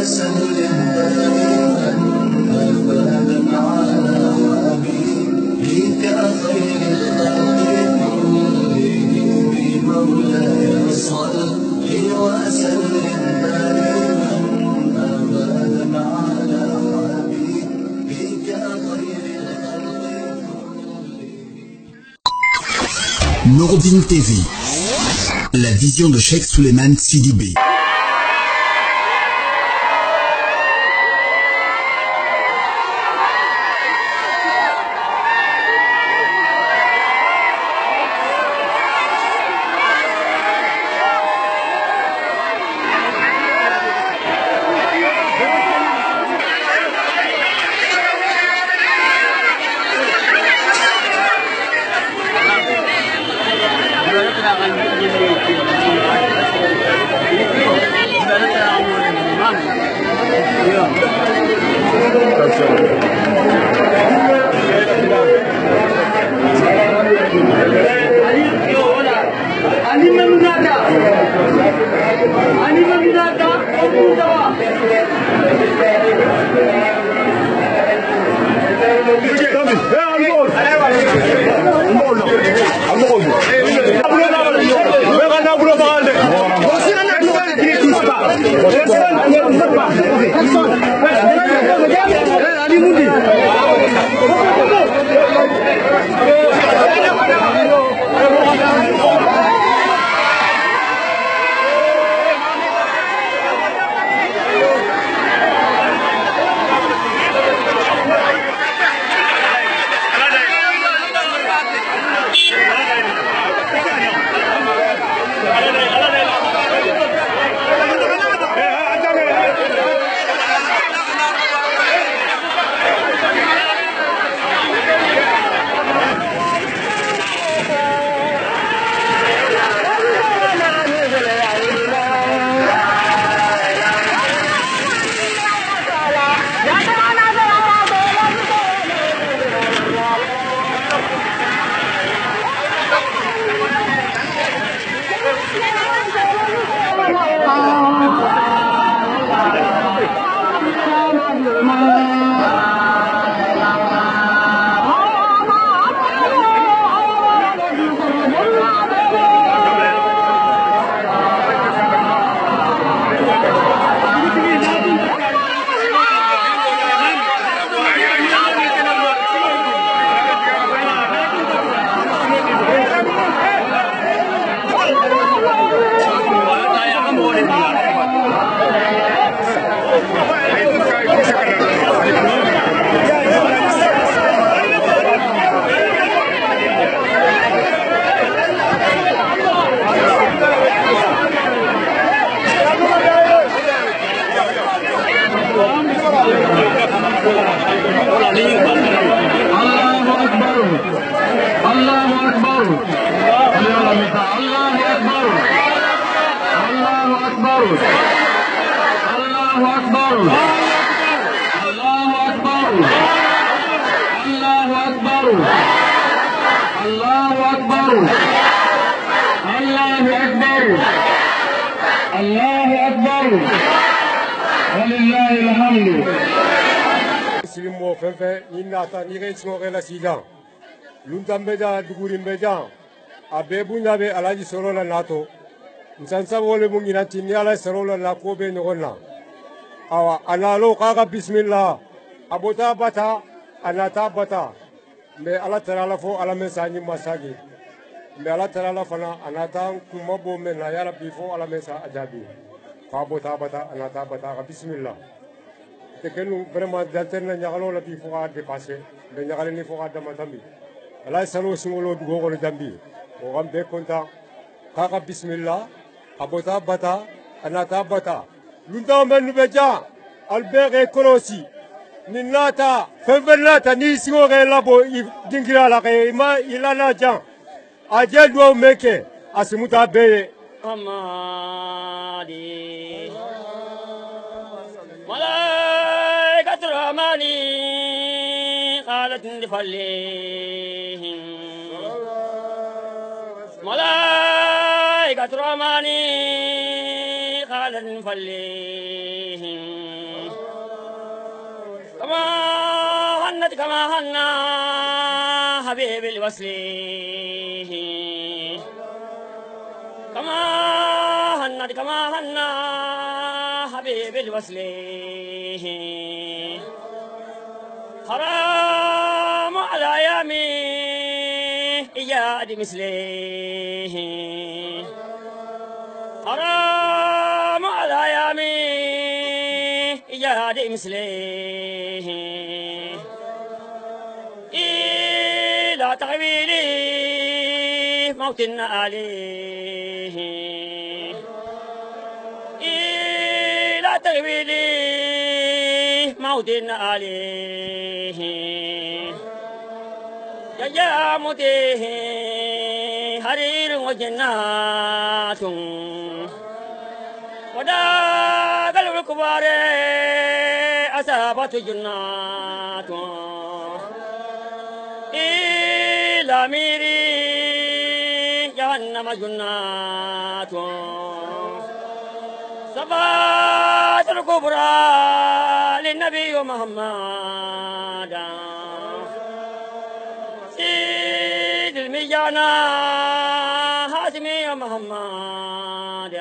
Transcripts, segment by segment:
وسلم دائما أبدا على حبيبك خير الخلق كلهم مولاي صل وسلم دائما أبدا على حبيبك خير الخلق كلهم. Nouroudine TV, la vision de Cheikh Souleymane Sidibé. Silimo fefe inata ni reismo rela sidan luntambeda dugurimbeda abebu nabe alaji sorola nato nsansa wole mungina tinyala sorola na kobe nogona awa analo kaga bismillah abota bata anata bata me ala tarala fo ala mesani masagi me ala tarala fana anata kumabo me na yara bifo ala mesa ajabi abota bata anata bata bismillah tekenu vraiment d'alterna nyagalo la bi foga dépasser de nyagale ni foga damatami ala salo singolo dugo ko dambi o gambe konta kaka bismillah abota bata anata bata lunda men beja albert kolosi ni nata fevelata ni singore labo dingira la ke ma ilana jan aje do meke asimuta be amadi ملائكة الرحمن قالت لفليهم ملائكة الرحمن قالت لفليهم كما هنت كما هنا حبيب الوصل كما هنت كما هنا حبيب الوصل حرام على يمين إياد مثله حرام على يمين إياد مثله إلى تغويله موت عليه إلى تغويله موت عليه يا موته حرير وجنات وداق الكبار أصابت جنات إلى ميري جهنم جنات صفات الكبرى للنبي محمد سيد الميانا هاشمي محمد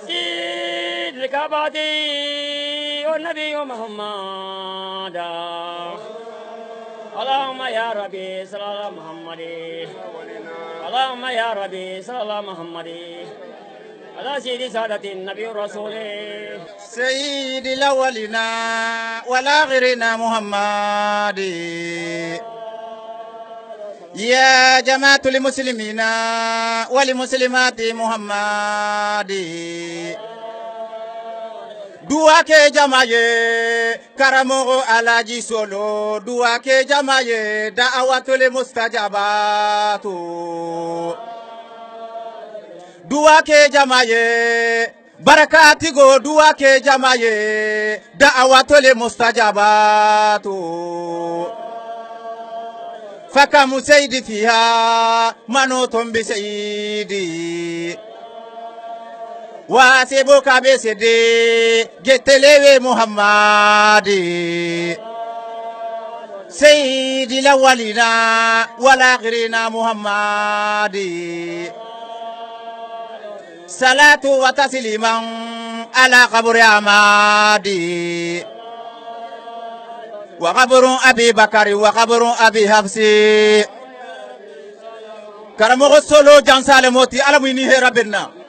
سيد الكباتي والنبي محمد اللهم يا ربي صلى الله محمد اللهم يا ربي صلى الله محمد على سيد سادة النبي الرسول سيد الأولين والآخرين محمد يا جماعة المسلمين والمسلمات محمد دعا ke jamaye karamogo alaji solo dua ke jamaye da'awatul mustajabatu dua ke jamaye barakatigo dua ke jamaye da'awatul mustajabatu fakamu sayidi fiha manotum bi sayidi wasibu kabisidi getelewe muhammadi sayyidi lawalina walakhirina muhammadi salatu wa tasliman ala qabri amadi wa qabru abi bakari wa qabru abi hafsi karamogo solo jansale moti alamini herabenna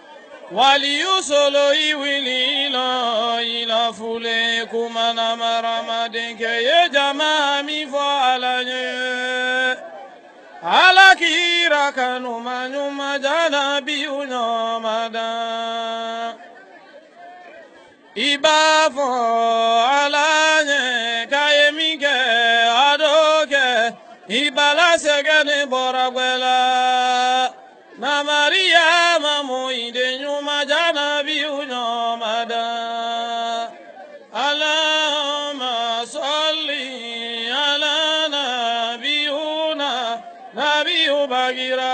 waliyusolo iwilila ila fule kumana maramadenge ye jama mi fo alanye alakira kanu manyuma jana biunyomada ibafo alanye kayemike adoke ibala segene boragwela na Maria mamu ide nyuma jana biu nyomada Allahumma salli ala nabiyuna nabiyu bagira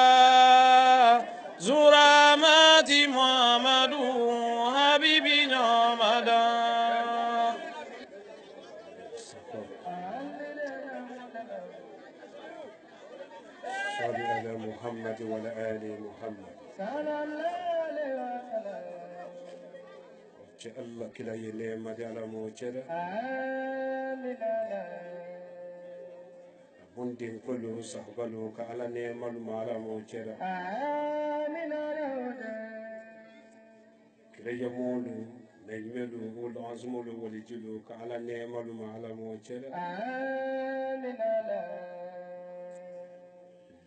zuramati Muhammadu habibi nyomada صل على محمد وعلى آل محمد الله كلا ينعم على موجنا بندين كله صحبه كعلى نعم على موجنا كلا يمولو نجملو والعزملو والجلو كعلى نعم على موجنا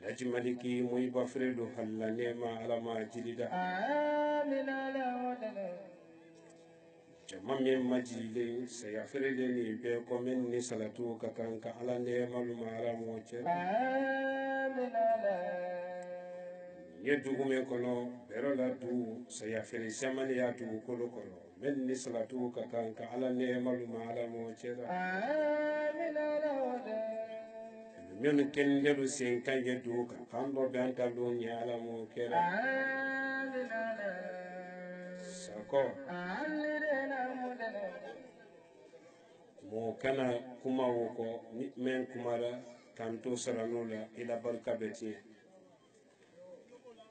Lajimaliki muy bafredo halla nema alama jilida jamame majile sayafrede ni be komen ni salatu kakanka ala nema luma ala moche yedugume kono berola du sayafre samani ya du kolo kono men ni salatu kakanka ala nema luma ala moche Mion kendelu sen kanje duka kando banta lunya ala mo kera sako mo kana kuma woko ni men kumara kanto saranola ila barka beti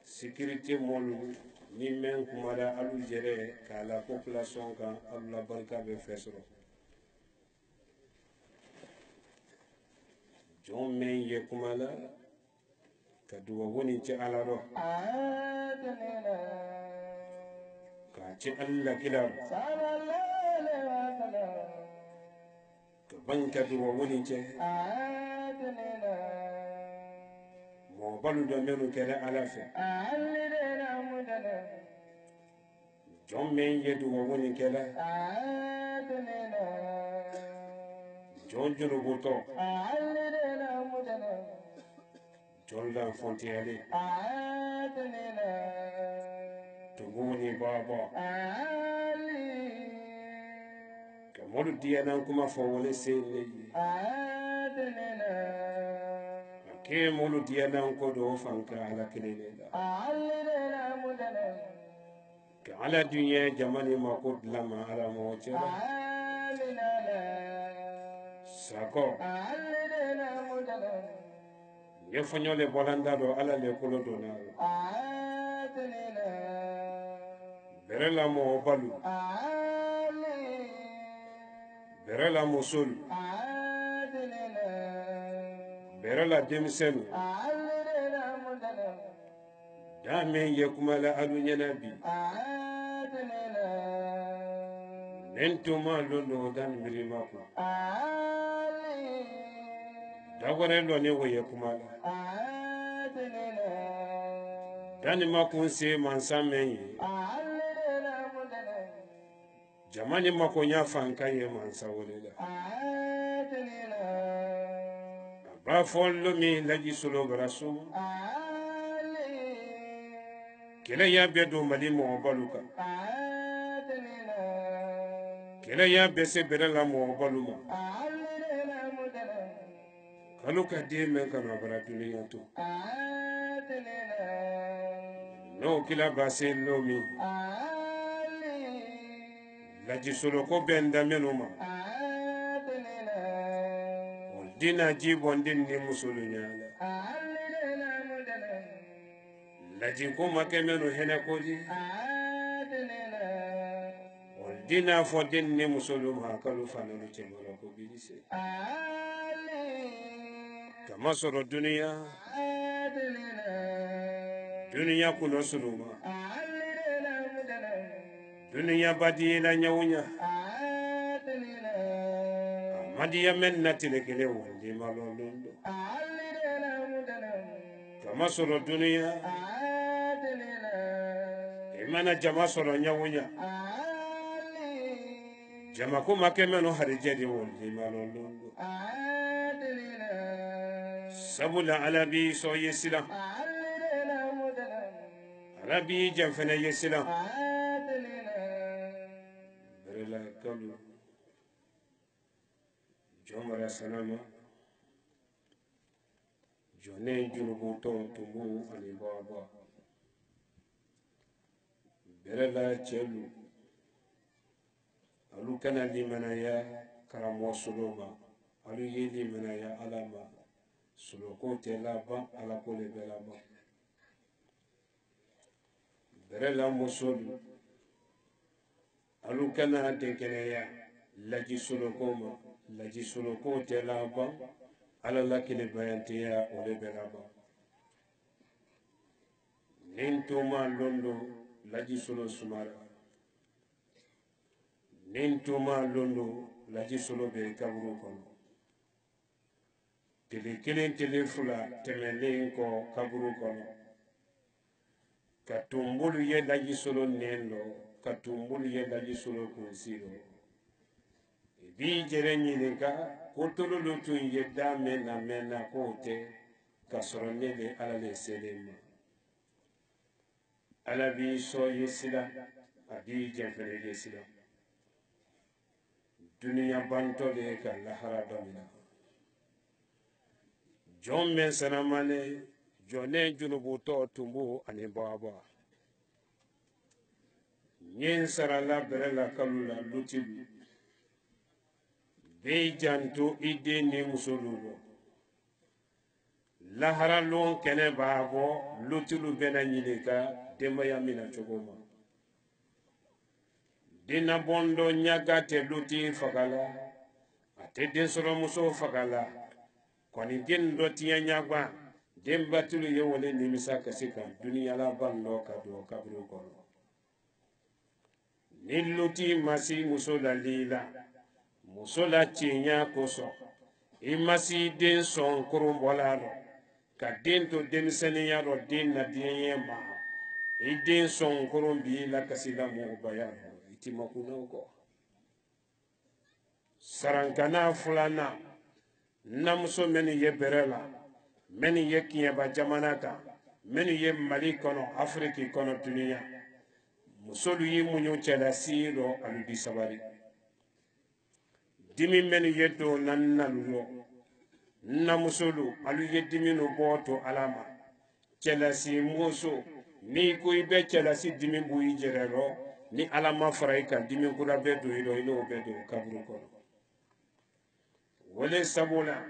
sécurité molu ni men kumara alu jere ka la population kan alu la barka be fesro jon men ye kumala ka duwa woni ci alaro ka ci Allah kila ka banka duwa woni ci mo balu do menu kele ala fe jon men ye duwa woni kele jon juru buto jon la fontiere tuguni baba ka modu diana kuma fo wala sele ke modu diana ko do fanka ala kelele ka ala dunya jamani ma ko lama ala mo chera sako ye fanyole bolanda do ala le kolo do na berela mo balu berela mo sol berela demsenu dame ye kumala alu nyanabi nentuma londo dan mirimako dagore lo ne woye kumala dani makun se mansamen jamani makonya fanka ye mansa wolela ba follo mi laji solo barasu kele ya bedo mali mo baluka kele ya bese berela mo baluma kaluka de men kana bara duniya to no kila base no mi laji solo ko benda menuma dina jibondin ni musulunya laji ko makemeno hena kodi dina fodin ni musuluma kalu fanalu chemara ko bilise kama soro dunia kuno suluma dunia badi la nyawunya madiya men natile kele wandi malolondo kama soro dunia imana jama soro nyawunya jama ko makemeno harijedi wandi malolondo sabula alabi so yesila alabi jamfana yesila berela kalu jomara sanama jone junubu ton tumbu ani baba berela chelu alu kana limana ya karamo suloma alu yeli mana ya alama suloko telaba ala kole belaba berela musulu alu kana tenkeleya laji sulokoma laji suloko telaba ala lakile bayantiya ole belaba nintuma londo laji sulo sumara nintuma londo laji sulo be kaburu kono tele kelen tele fula temelen ko kaburu kono katumbulu ye laji sulo nendo katumbulu ye laji sulo kunsiro bi jere nyininka kotolo lutun ye dame na mena kote kasronele ala le selema ala bi so yesila abi jefere yesila dunia banto de ka lahara domina jon men sanamane jone junubu to tumbu ani baba nyen sarala berela kalula lutilu be janto ide ni musolulo lahara lon kene babo lutulu bena nyilika demaya mina chogoma dina bondo nyaga te luti fakala ate den soro muso fakala kwani den do tiya nyagba dem batulu yewole nimisa kasika duniya la bando kado kabru kono ni luti masi muso la lila muso la tinya koso imasi den son kurumbolaro ka den to demisaniya ro den na den yema den son kurumbi la kasila mo bayano itimakuna ko sarankana fulana namuso meni ye berela meni ye kiyaba jamanaka meni ye mali kono afriki kono duniya musolu yi munyu cela siro aludi sabari dimi meni ye do nannalulo namusolu alu ye dimi no boto alama cela si muso ni ko ibe cela si dimi buyi jerero ni alama faraika dimi kura bedo ilo ilo bedo kaburu kono wole sabula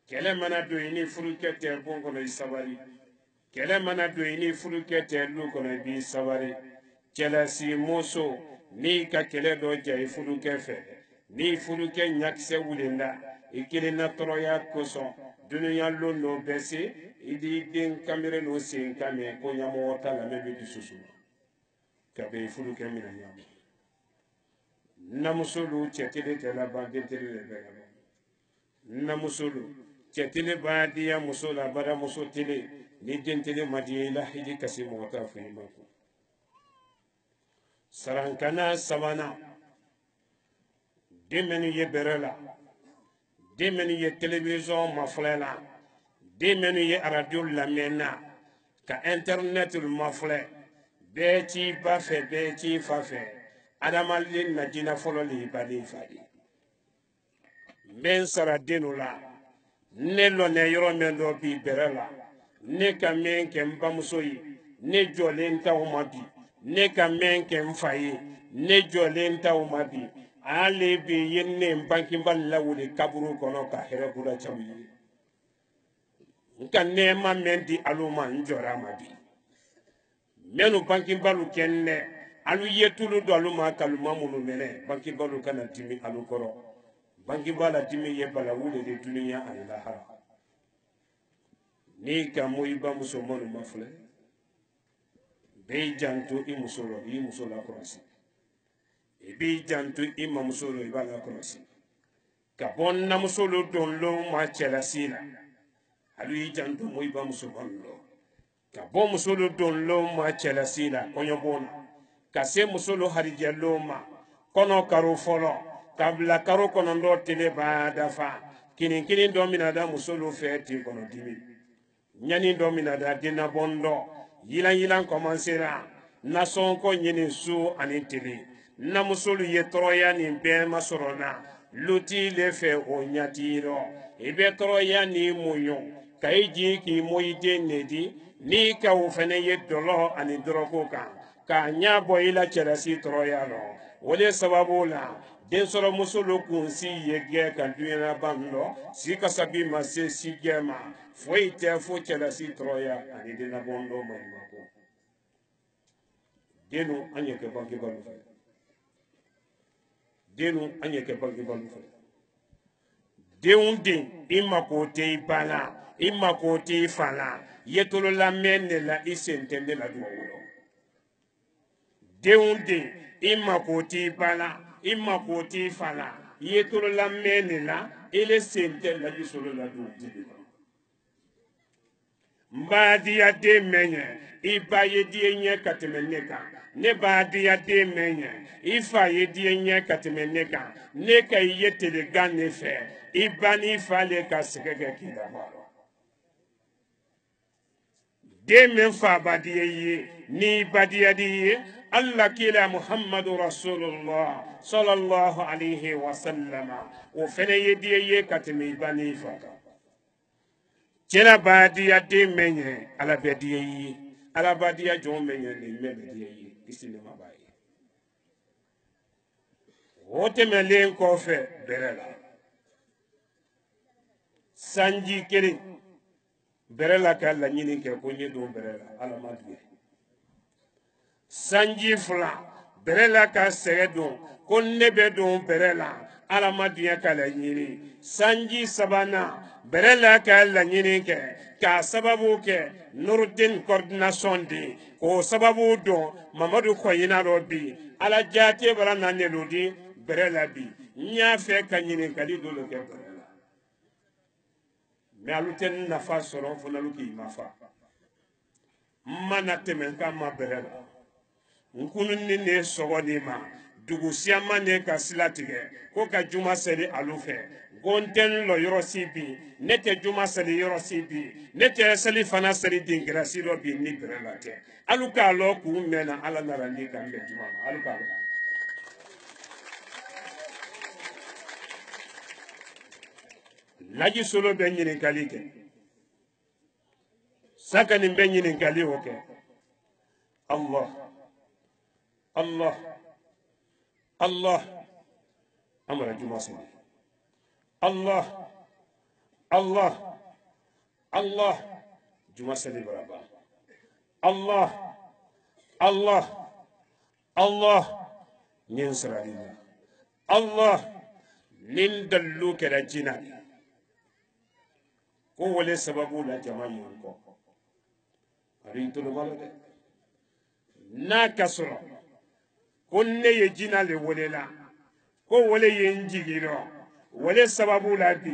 kele mana do ini furuke te bon kono isabari kele mana do ini furuke te lu kono bi sabari kele si moso ni ka kele do jay furuke fe ni furuke nyakse wulinda ikile na toroya koso dunya londo besi idi den kamere no sin kame ko nyamo tala mebe dususu kabe furuke mina nyamo namusulu chetile tela bande tele be namusulu cetile baadiya muso la bara muso tele ni dentele madila hiji kasi mota fima ko sarankana sabana demenu ye berela demenu ye television maflela demenu ye radio lamena ka internet mafle be ci bafe be ci fafe adamalin na dina folo li bali fadi men sara denula ne lo ne yoro men do bi berela ne ka men ke mbamuso yi ne jolen ta o mabi ne ka men ke mfayi ne jolen ta o mabi ale bi yenne mbanki mballa wuli kaburu kono ka here bula chawi nka ne ma mendi aluma njora mabi menu banki balu kenne alu yetulu do aluma kaluma munu mene banki balu kana timi alu koro bangi bala dimi ye bala wule de duniya ani lahara ni ka mo iba muso monu mafle be jantu i muso la korasi e be jantu i mamusolo iba la korasi ka bonna musolo don lo ma chela sila alu i jantu mo iba muso monu ka bon musolo don lo ma chela sila konyo bona ka se musolo harija lo ma kono karo folo kabla karo kono ndo tele ba dafa kini ndo minada musolo feti kono dimi nyani ndo minada dina bondo yilan commencera na sonko nyini su ani tele na musolo ye troya ni be masorona luti le fe o nyatiro ibe troya ni muyo kaiji ki moyide nedi ni ka u fene ye dolo ani doroko ka nya boyila cherasi troya no wole sababu la den soro musolo kunsi yege kan duyana bando si kasabi ma se si gema foi te fo chela si troya ani de na bondo ma ko denu anye ke banki balu fe denu anye ke banki balu fe deunde imako te ibala imako te fala yetolo la menne la isentende la duwo deunde imako te ibala imako te fala yetolo la menne la ile sente la disolo la duwo mbadi ya de menye iba ye die nye katemeneka ne badi ya de menye ifa ye die nye katemeneka ne ka yetele gane fe iba ni fale ka sekeke kida baro de men fa badi ye ni badi ya di Allah kila Muhammadu Rasulullah sallallahu alaihi wasallam o fene ye die ye kateme iba ni faka Jena badia de menye ala bedia yi ala badia jon menye ni mebedia yi isine mabaye wote melen ko fe berela sanji kelen bere la ka laɲini kɛ ko n ye don bere la ala ma tigɛ sanji fila bere la ka sɛgɛ don ko ne bɛ don bere la ala ma dunya ka laɲini sanji sabanan bere la ka laɲini kɛ k'a sababu kɛ Nurudin coordination di k'o sababu dɔn Mamadu Kɔyina dɔ bi ala jaate bara na neludi bere la bi n y'a fɛ ka ɲininkali dɔ kɛ bere la mais alu tɛ nafa sɔrɔ fana alu k'i ma fa n mana tɛmɛ k'a ma bere la n kununi ne sɔgɔ de ma dugu siyama ne ka sila tigɛ ko ka juma seli alu fɛ ko n tɛ lɔ yɔrɔ si bi ne tɛ juma seli yɔrɔ si bi ne tɛ seli fana seli dingirasi dɔ bi ni bere la tɛ alu k'a lɔ k'u mɛnna ala nara ni ka bɛn juma ma alu k'a lɔ laji solo bɛ ɲininkali kɛ sakani bɛ ɲininkali o kɛ Allah Allah Allah amara juma seli Allah Allah Allah juma seli baraba Allah Allah Allah nin saralina Allah nin dallu kɛra jina ko wale sababu la jama yin ko ari to balo de na kasoro ko ne ye jina le wale la ko wale ye njigiro wale sababu la bi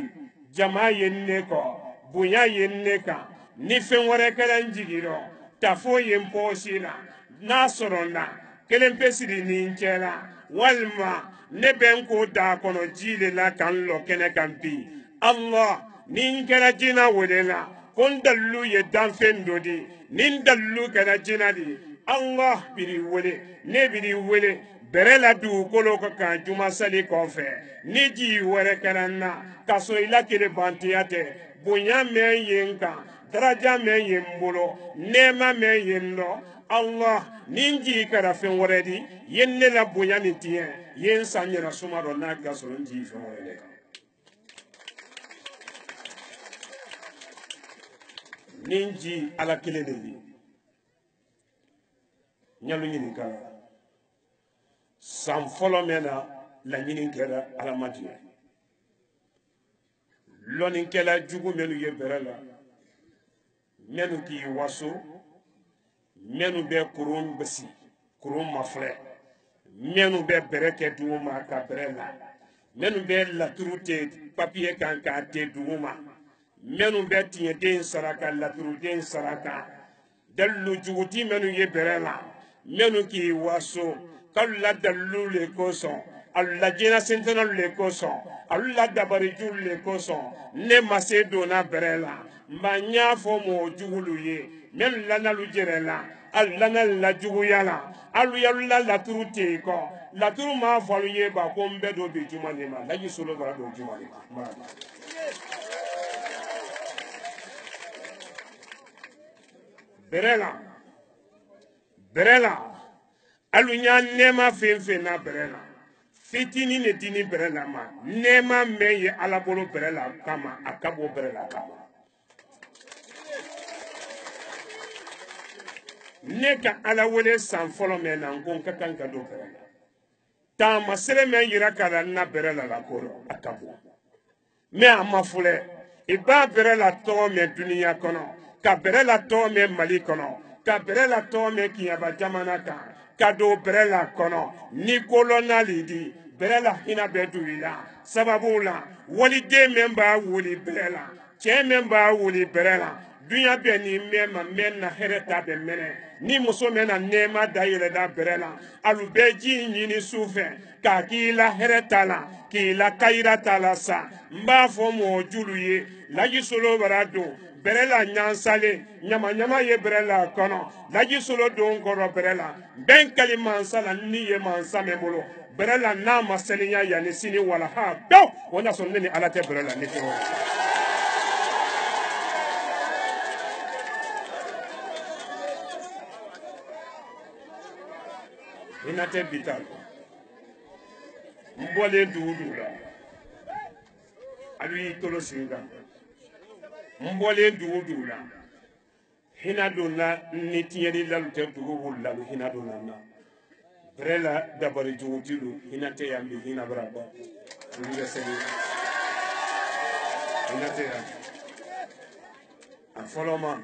jama ye ne ko bunya ye ne ka ni fen wore kala njigiro tafo ye mposhi la na soro na kelen pesiri ni nchela walma ne ben ko da kono jile la kan lo kene kan bi Allah nin kɛra jina wele la ko n dalilu ye danfɛn dɔ di nin dalilu kɛra jina di Allah biri wele ne biri wele bɛrɛ la dugukolo ka kan juma sali kɔfɛ ni ji wɛrɛ kɛra n na ka sɔrɔ i la kele bantiya tɛ bonya mɛn ye n kan daraja mɛn ye n bolo nɛɛma mɛn ye n lɔ Allah nin ji kɛra fɛn wɛrɛ di ye ne la bonya ni tiɲɛ ye n san yɛrɛ suma dɔ n'a ka sɔrɔ n ji fɛn wɛrɛ de kan ninji ala kelen de ye ɲalu ɲininka san fɔlɔ mɛn na laɲini kɛra ala ma tigɛ lɔnnikɛla jugu minnu ye bɛrɛ la minnu k'i waso minnu bɛ kurun basi kurun mafilɛ minnu bɛ bɛrɛ kɛ dugu ma ka bɛrɛ la minnu bɛ laturu tɛ papiye kan k'a tɛ dugu ma minnu bɛ tiɲɛden saraka laturuden saraka dalilu juguti minnu ye bɛrɛ la minnu k'i waso k'alu la dalilu le kosɔn alu la jɛnɛsɛntɛnɛlu le kosɔn alu la dabariju le kosɔn ne ma se donna bɛrɛ la n b'a ɲ'a fɔ mɔgɔ jugulu ye minnu lanalu jɛrɛ la alu lanalu la juguya la alu y'alu la laturu tɛ kɔ laturu m'a fɔ alu ye ba ko n bɛ don bi juma de ma laji solo bara don juma de ma. Berela alu nya nema fen na berela fitini ne dini berela ma nema me ye ala bolo berela kama akabo berela kama ne ka ala wele san fɔlɔ me na ngon ka kan ka do berela ta masere me yira kala na berela la koro akabo me amafule iba berela to me duniya kono ka bɛrɛ la tɔn mɛn Mali kɔnɔ ka bɛrɛ la tɔn mɛn Kiyaba jamana kan ka don bɛrɛ la kɔnɔ ni kolonali di bɛrɛ la hinɛ bɛ don i la sababu la waliden mɛn b'a wuli bɛrɛ la cɛ mɛn b'a wuli bɛrɛ la dunya bɛ ni mɛn ma mɛn na hɛrɛ ta bɛ mɛnɛ ni muso mɛn na nɛɛma da yɛlɛ da bɛrɛ la alu bɛ ji ɲini su fɛ k'a k'i la hɛrɛ ta la k'i la kayira ta la sa n b'a fɔ mɔgɔ julu ye laji solo bara don bɛrɛ la ɲansale ɲama ye bɛrɛ la kɔnɔ laji solo don kɔrɔ bɛrɛ la bɛn kali mansa la ni ye mansa min bolo bɛrɛ la n'a ma saniya yanni sini wala ha dɔw o na sɔn ne ni ala tɛ bɛrɛ la ne tɛ ina tɛ bital n bɔlen dugu la alu y'i tolo sigi kan mbole dugu la hina donna ni tiɲɛli lalu tɛ dugu wulila hina donna na bɛrɛ la dabari jugu tilu hina tɛ yan bi hina bara bɔ olu bɛ sɛbɛn hina tɛ yan a fɔlɔ ma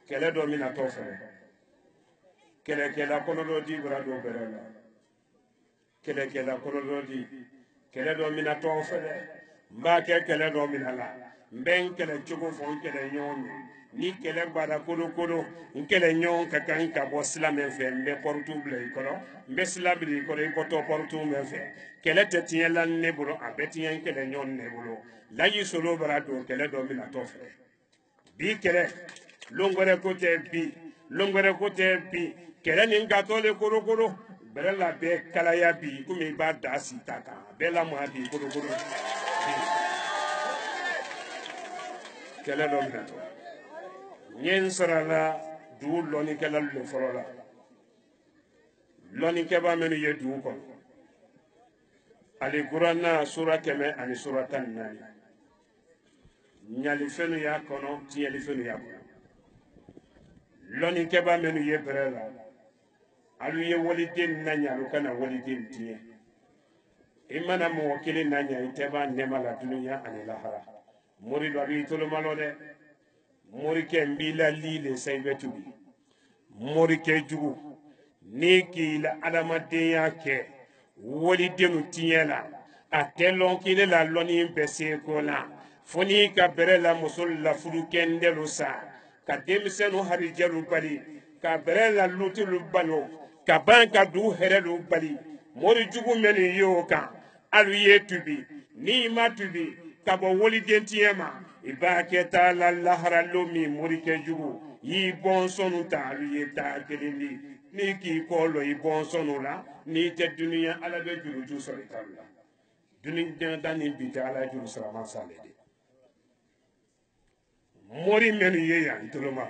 kɛlɛ dɔ mina tɔ fɛ kɛlɛkɛla kɔnɔ dɔ di bara dɔ bɛrɛ la kɛlɛkɛla kɔnɔ dɔ di kɛlɛ dɔ mina tɔ fɛ dɛ n b'a kɛ kɛlɛ dɔ mina la n bɛ n kɛlɛ cogo fɔ n kɛlɛ ɲɔgɔn ye ni kɛlɛ gbada kolokolo n kɛlɛ ɲɔgɔn ka kan ka bɔ sila min fɛ n bɛ pɔritu bila i kɔrɔ n bɛ sila bila i kɔrɔ i bɔtɔ pɔritu min fɛ kɛlɛ tɛ tiɲɛ la ne bolo a bɛ tiɲɛ n kɛlɛ ɲɔgɔn ne bolo laji solo bara don kɛlɛ dɔ mina tɔ fɛ bi kɛlɛ longwɛrɛ ko tɛ bi longwɛrɛ ko tɛ bi kɛlɛ nin ka tɔ le kolokolo bɛrɛ la bɛɛ kalaya bi komi i b'a da si ta kan bɛɛ la maa bi kolokolo kɛlɛ dɔ mina tɔ n ye n sara la dugu lɔnnikɛlalu le fɔlɔ la lɔnnikɛba minnu ye dugu kɔnɔ ali kuranna sura 100 ani sura 14 ɲalifɛnw y'a kɔnɔ tiɲɛlifɛnw y'a kɔnɔ lɔnnikɛba minnu ye bɛrɛ la alu ye waliden na ɲa alu kana waliden tiɲɛ i mana mɔgɔ kelen na ɲa i tɛ b'a nɛma la dunuya ani lahara mori dɔ a b'i tolomalɔ dɛ morikɛ n b'i la li le sa i bɛ tubi morikɛ jugu n'i k'i la adamadenya kɛ walidenu tiɲɛ la a tɛ lɔn k'i la lɔnni bɛ se ko la fo n'i ka bɛrɛ la muso la furu kɛndɛlu sa ka denmisɛnnu harijɛlu bali ka bɛrɛ la lutilu balo ka ban ka du hɛrɛlu bali mori jugu minnu y'o kan alu ye tubi n'i ma tubi ka bɔ waliden tiɲɛ ma i b'a kɛ taa la laharalo min morikɛ jugu y'i bɔnsɔnw ta alu ye taa kelen di n'i k'i kɔ lɔ i bɔnsɔnw la n'i tɛ duniya ala bɛ juruju sɔrɔ i talu la duniya da ni bi tɛ ala juru saraman sa ale de mori minnu ye yan i toloma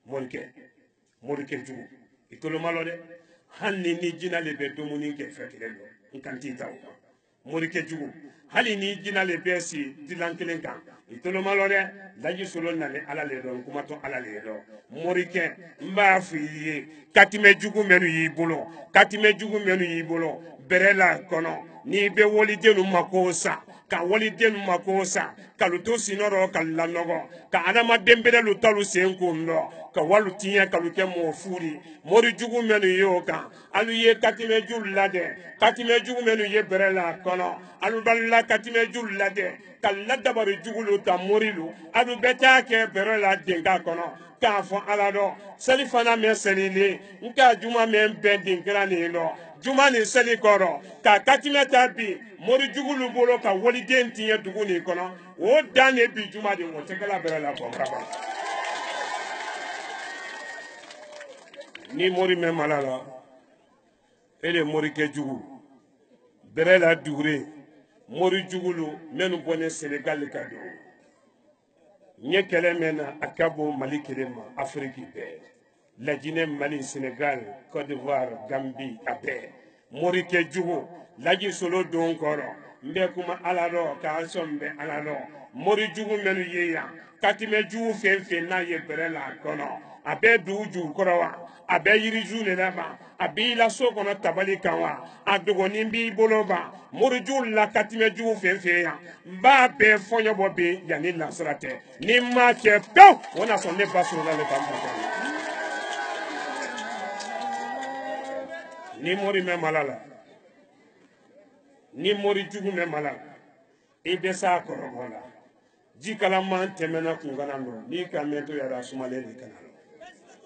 morikɛ jugu i toloma lɔ dɛ hali ni jinɛ le bɛ dumuni kɛ fɛ kelen lɔ n kan t'i ta o ma morikɛ jugu hali ni jinɛ le bɛ si dilan kelen kan i toloma lɔ dɛ laji solo nale ala le dɔn kuma to ala le dɔn morikɛ n b'a f'i ye katimɛ jugu minnu y'i bolo katimɛ jugu minnu y'i bolo bɛrɛ la kɔnɔ n'i bɛ walidenu mako sa ka walidenu mako sa kalu to sinɔrɔ kalu lanɔgɔ ka adamaden bɛrɛlu talu sen kun dɔ ka walu tiɲɛ kalu kɛ mɔgɔ furi mori jugu minnu y'o kan alu ye katimɛ jugu ladɛ katimɛ jugu minnu ye bɛrɛ la kɔnɔ alu balila katimɛ jugu ladɛ ka ladabari jugulu ta morilu alu bɛ taa kɛ bɛrɛ la denka kɔnɔ k'a fɔ ala dɔ seli fana mɛ selilen n ka juma mɛ bɛn den kɛra nin lɔ juma ni seli kɔrɔ ka katimɛ ta bi mori jugulu bolo ka waliden tiɲɛ dugu nin kɔnɔ o dan de bi juma de o tɛ kɛla bɛrɛ la kɔ kaba ni mori mɛ mala la e de morikɛ jugu bɛrɛ la dugure mori jugulu minnu bɔnnen Senegal ka don n ye kɛlɛ mɛn na a ka bon Mali kelen ma Afiriki bɛɛ Lajinɛ Mali Senegal Côte d'Ivoire Gambie a bɛɛ morikɛ jugu laji solo don kɔrɔ n bɛ kuma ala dɔ k'a sɔn n bɛ ala dɔ mori jugu minnu ye yan katimɛ jugu fɛn fɛn n'a ye bɛrɛ la kɔnɔ a bɛ dugu juru kɔrɔ wa a bɛ yirizu de la ma a b'i la so kɔnɔ tabali kan wa a dɔgɔnin b'i bolo ba morijugu la katimɛ jugu fɛn fɛn yan n b'a bɛɛ fɔɲɔbɔ bi yanni lasira tɛ ni n m'a kɛ pewu o na sɔn ne ba sɔrɔla le ka n bɔ ni mori mɛ mala la ni mori jugu mɛ mala la i bɛ s'a kɔrɔbɔ la ji kalaman tɛmɛna kungana nɔ n'i ka mɛn to yɛrɛ sumalen de kana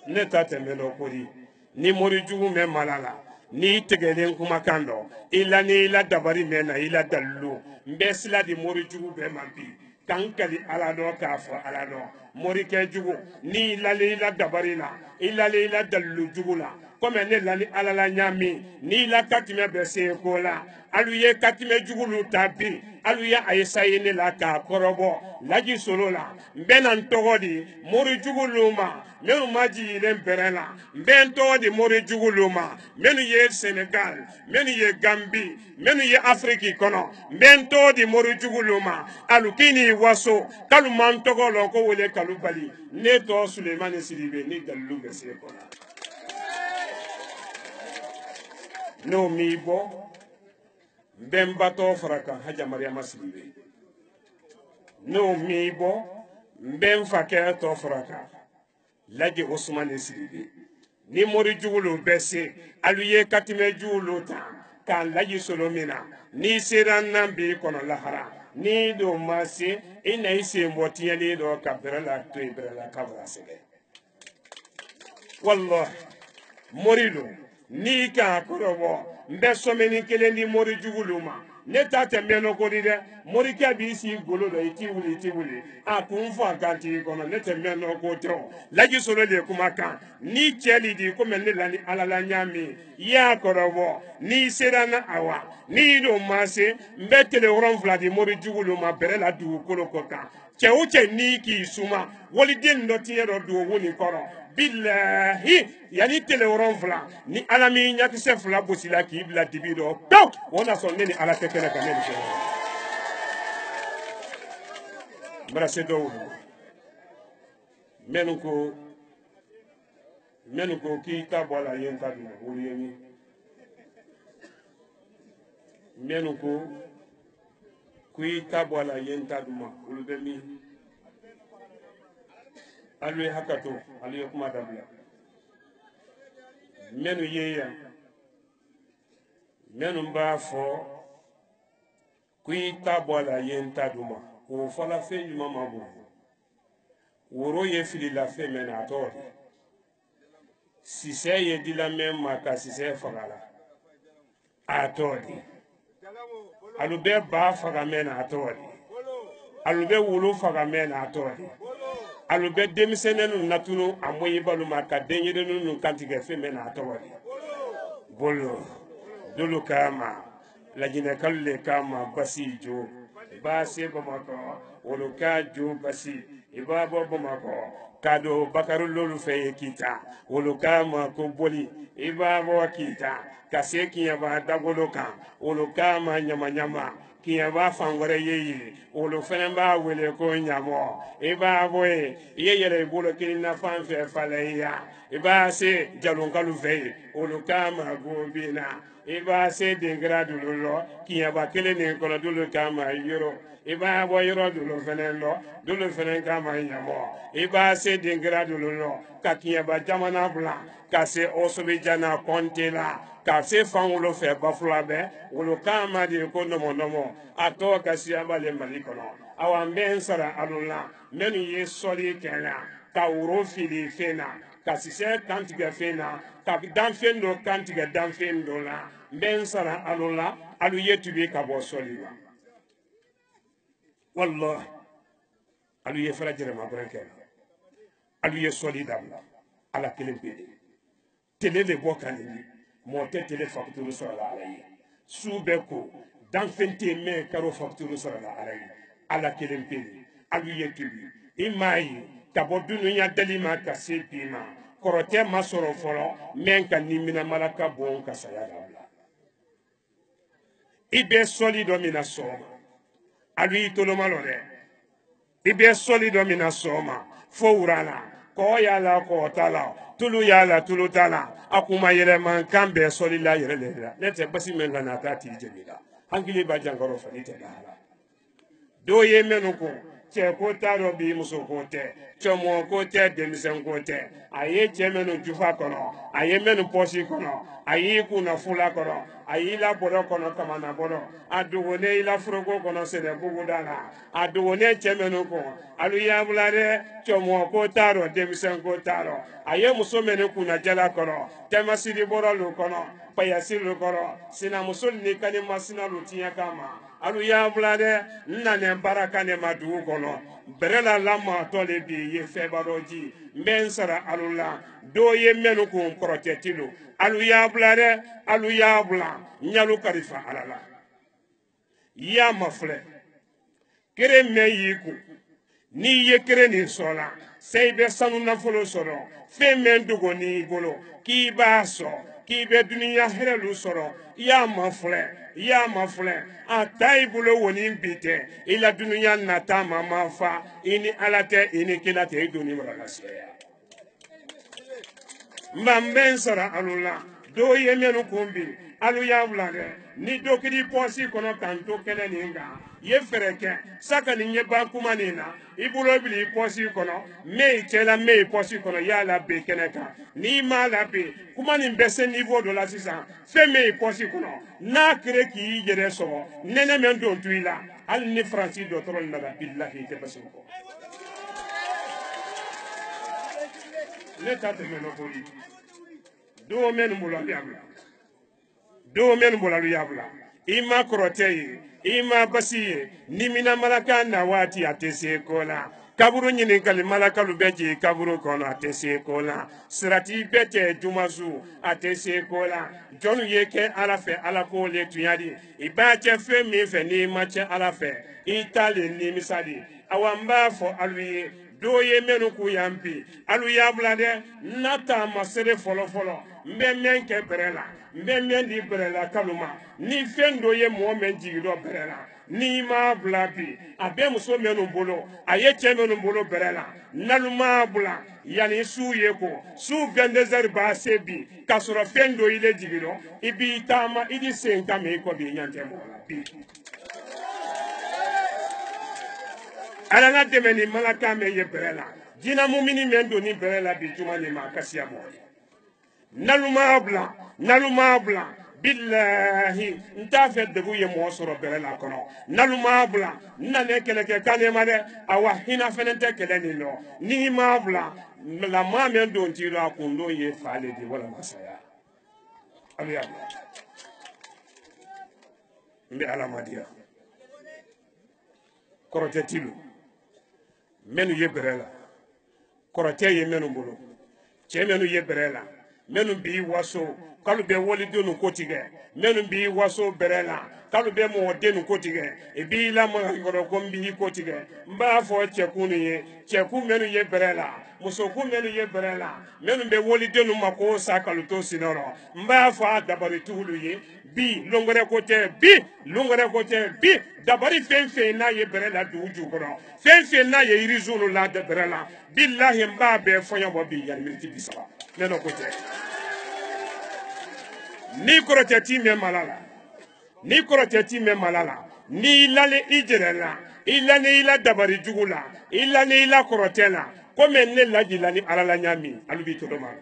ne ta tɛmɛ dɔ kori ni mori jugu mɛ mala la n'i tigɛlen kumakan dɔ i la ni i la dabari mɛn na i la dalilu n bɛ sila di mori jugu bɛɛ ma bi k'an kali ala dɔ k'a fɔ ala dɔ morikɛ jugu n'i lalen i la dabari la i lalen i la dalilu jugu la comme ne lani alala nyami ni la katime bese ko la aluye katime jugulu tabi aluye ayesaye ne la ka korobo laji solo la mbenan togodi mori juguluma menu maji len berela mben togodi mori juguluma menu ye Senegal menu ye Gambie menu ye Afrique kono mben togodi mori juguluma alukini waso kalu man togolo ko wole kalu bali ne to Suleiman Sidibe ni dalu bese ko no mibo mbembato fraka haja Mariama Sidibe no mibo mbemfake to fraka laji Ousmane Sidibe ni mori jugulu bese aluye katime jugulu ta kan laji solomina ni seran nambi kono lahara ni do masi ina ise mbotiyali do kabrala to ibrala kabra sege wallahi morido ni ka korobo mbe someni kele ni mori juguluma ne ta tembeno ko di de mori ka bi si golo do iti wuli a kun fo akanti kono ne tembeno ko to laji solo de kuma kan ni cheli di ko men lani alala nyami ya korobo ni serana awa ni do mase mbe tele ron vladi mori juguluma berela du kolo ko kan che o che ni ki suma woli den do tiero do woni koro billahi yani tele woron fla ni alami nyaki se fla bosila ki bla dibido pew wona son ni ala tekele kamel ko brase do menuko ki tabola yenta du wuliyemi menuko ku tabola yenta du ma ulubemi alwe hakato alwe kuma dabla menu yeya menu mba fo kui tabola yenta duma o fala fe yuma mabu woro ye fili la fe mena atori si se ye dila memma ka si se fagala atori alube ba faga mena atori alube wulu faga mena atori alube demisenenu natunu amoyi baluma ka denyedenu nu kantige femena atawali bolo dulu kama lajine kalle kama basijo base bamako woluka jo basi ibabo bamako kado bakaru lolu feye kita woluka ma ko boli ibabo kita kaseki ya ba dagolo kan woluka ma nyama kiya ba fangore yeyi olo fene ba wele ko nyamo e ba boye yeyere bolo kinna fanfe faleya e ba se jalon kalu fe olo kama gobina e ba se de gradu lo kiya ba kele ne ko dulu kama yoro e ba bo yoro dulu fene lo dulu fene kama nyamo e ba se de gradu lo ka kiya ba jamana bla ka se osobe jana kontela ka se fangulo fe bafula be wolo kama di ko nomo ato kasi abale malikono awambe nsara alula menu ye soli kena ka wuro fili fena ka sise kantiga fena ka danfendo kantiga danfendo la mbe nsara alula alu yetubi ka bo soli wa wallahi alu ye fara jere ma branke alu ye soli dabla ala kelempede tele le bokani mote tele facture sur la alaye soubeko danfente me karo facture sur la alaye ala kelempede alu yetubi imayi kabo dununya dalima ka sepima korote masoro folo men ka nimina malaka bon ka saya dabla ibe solido mina soma alu tolo malore ibe solido mina soma fo urana ko yala ko tala tulu yala tulu tala akuma yele man kambe solila yele lela nete basi men la nata ti jemila hankili ba jangoro fani te dala do ye menuko che ko taro bi muso ko te chomo ko te demisen ko te aye che menu jufa kono aye menu posi kono ayi kuna fula kono ayi la bolo kono kamana bolo aduwone ila frogo kono sene bugudana aduwone che menu ko alu ya bulare chomo ko taro demisen ko taro aye muso menu kuna jala kono temasiri boro lu kono payasiru kono sina muso ni kani masina lutiya kama alu ya bulare nane baraka ne madu kono berela lama tole bi ye febaroji mben sara alula do ye menu ko protetilu alu ya blare alu ya bla nyalu karifa alala ya mafle kere me yiku ni ye kere ni sola seybe sanu na folo soro fe men dugo ni bolo ki ba so ki be duniya herelu soro ya mafle a taibulo woni bite ila duniya nata mama fa ini alate ini kilate duni marasiya mbamben sara alula do ye menu kumbi alu ya blade ni dokiri posi kono tanto kele ninga ye fereke saka ni nye bankuma nina ibulo bili posi kono me chela me posi kono ya la be keneka ni ma la be kuma ni mbese niveau de la sisa fe me posi kono na kre ki yere so nene men don tuila al ni franci do tron na billahi te basuko l'état de monopoly do men mbula yabla do men mbula yabla ima korotei ima basiye nimina malaka na wati atese kola kaburu nyini kali malaka lubeji kaburu kono atese kola sirati bete jumazu atese kola jonu yeke alafe alako le tuyadi ibache fe mi fe ni mache alafe itali ni misadi awamba fo alwi do ye menu ku yampi alu yabla de nata masere folo mbe men ke berela mbe men di berela kaluma ni fendo ye mo men jigido berela ni ma blabi abe muso menu bolo aye che menu bolo berela naluma bula yani su ye ko su 22 ba sebi kasoro fendo ile jigido ibi tama idi senka me ko bi nyante mo bi ala na demeni malaka me ye berela jina mumini mendo ni berela bi juma ni makasiya mo naluma bla billahi ntafe debu ye mo soro berela kono naluma bla nane keleke kanema de awa hina fenente keleni no ni ma bla la ma men don ti la kundo ye fale di wala masaya aliya mbi ala madia korote tilu menu ye berela korote ye menu bolo che menu ye berela menu bi waso kalu be woli donu kotige menu bi waso berela kalu be mo denu kotige e bi la mo ngoro kombi kotige mba fo chekunu ye cheku menu ye berela musoku menu ye berela menu be woli denu mako sa kalu to sinoro mba fo dabari tulu ye bi longore kote bi dabari fenfe na ye berela duju koro fenfe na ye irizunu la de berela billahi mba be fonya bo bi yar milti bisaba neno kote ni koroteti me malala ni lale ijerela ilane ila dabari jugula ilane ila korotela comme ne lajila ni alala nyami alubi todoma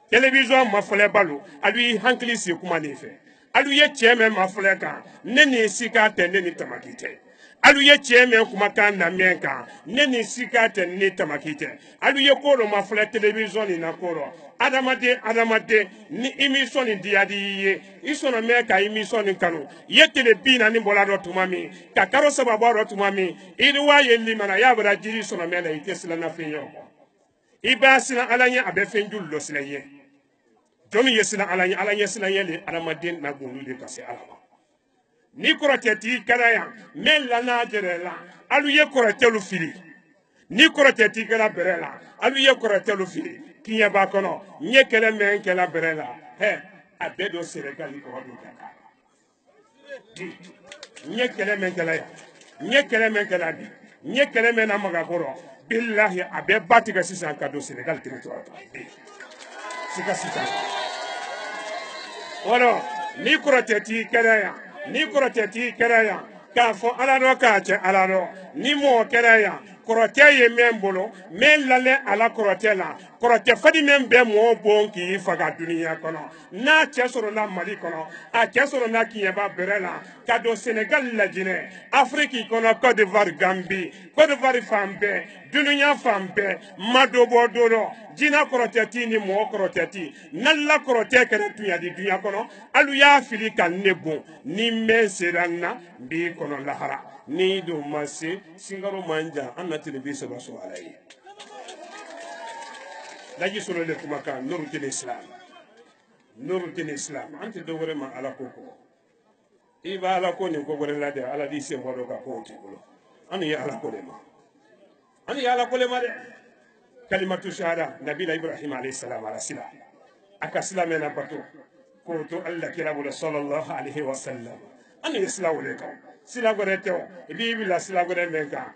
television mafole balu alu hankli si kuma nefe alu ye cheme mafole ka neni sika tende ni tamakite alu ye cheme kuma kan na menka neni sika tende ni tamakite alu ye koro mafole television ni na koro adamade ni émission ni diadi ye isono meka émission ni kanu ye telebina ni bolado tumami ka karo sababu ro tumami irwa ye limana ya bara jiri sono mena itesla na finyo ibasina alanya abe fenjul lo silaye joni yesina alanya silaye le adamade na gonu de kase alama ni koroteti karaya mella na jerela alu ye korotelu fili ni koroteti kala berela alu ye korotelu fili kinya ba kono nye kele men kela berela he abedo Senegal ko wadu kaka nye kele men kela ya nye kele men kela bi nye kele men amaga koro billahi abe batika sisan kado Senegal territoire sika wala ni koroteti kera ya ka fo alano ka che alano ni mo kera ya korote ye membolo men lale ala korote la korote fadi men be mo bon ki faga duniya kono na chesoro na mali kono a chesoro na kiyeba berela kado Senegal la jine Afrique kono Côte d'Ivoire Gambie Côte d'Ivoire fambe duniya fambe madobo doro jina koroteti ni mo koroteti nalla korote kere tuya di dunya kono alu ya fili kan nebo ni men seranna bi kono lahara ni do mase singaro manja anna television so alai laji solo le kuma kan Nuruddin Islam anti do wore ma ala koko iba ala ko ni ko wore la de ala di se modo ka ko ti bulo ani ya ala ko le ma de kalimatu shahada nabila ibrahim alayhi salam ala sila aka silame na bato ko to allah kira bula sallallahu alaihi wasallam ani islamu le kan sila gore te bi bila sila gore men kan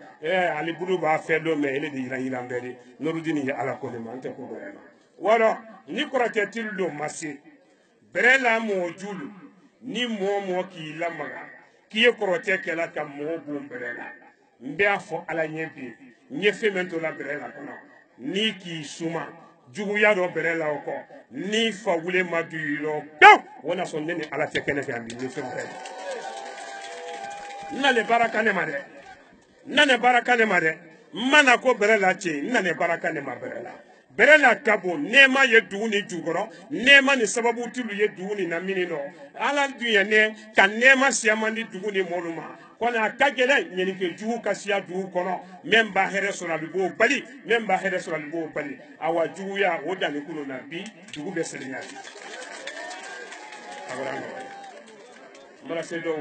ali bulu ba fe do me ele di ira mbere Nuruddin ya ala ko le ma ante ko gore ma waro ni ko rate tildo masi berela mo julu ni mo ki lamaga ki ye ko rate kala kam mo bu berela mbe afo ala nyempi nyefe mento la berela kono ni ki suma juguya do berela oko ni fa wule maduiro wona son nene ala tekene fi ambi ni fe berela nale baraka ne made mana ko berela che nane baraka ne ma berela kabo nema ye duguni jugoro nema ni sababu tulu ye duguni na minino ala dunya ne kan nema siamandi duguni moluma kona kagele nyeni ke jugu kasiya dugu kono memba here sura libo bali awa jugu ya woda ni kuno na bi dugu be selinya abrano mara se do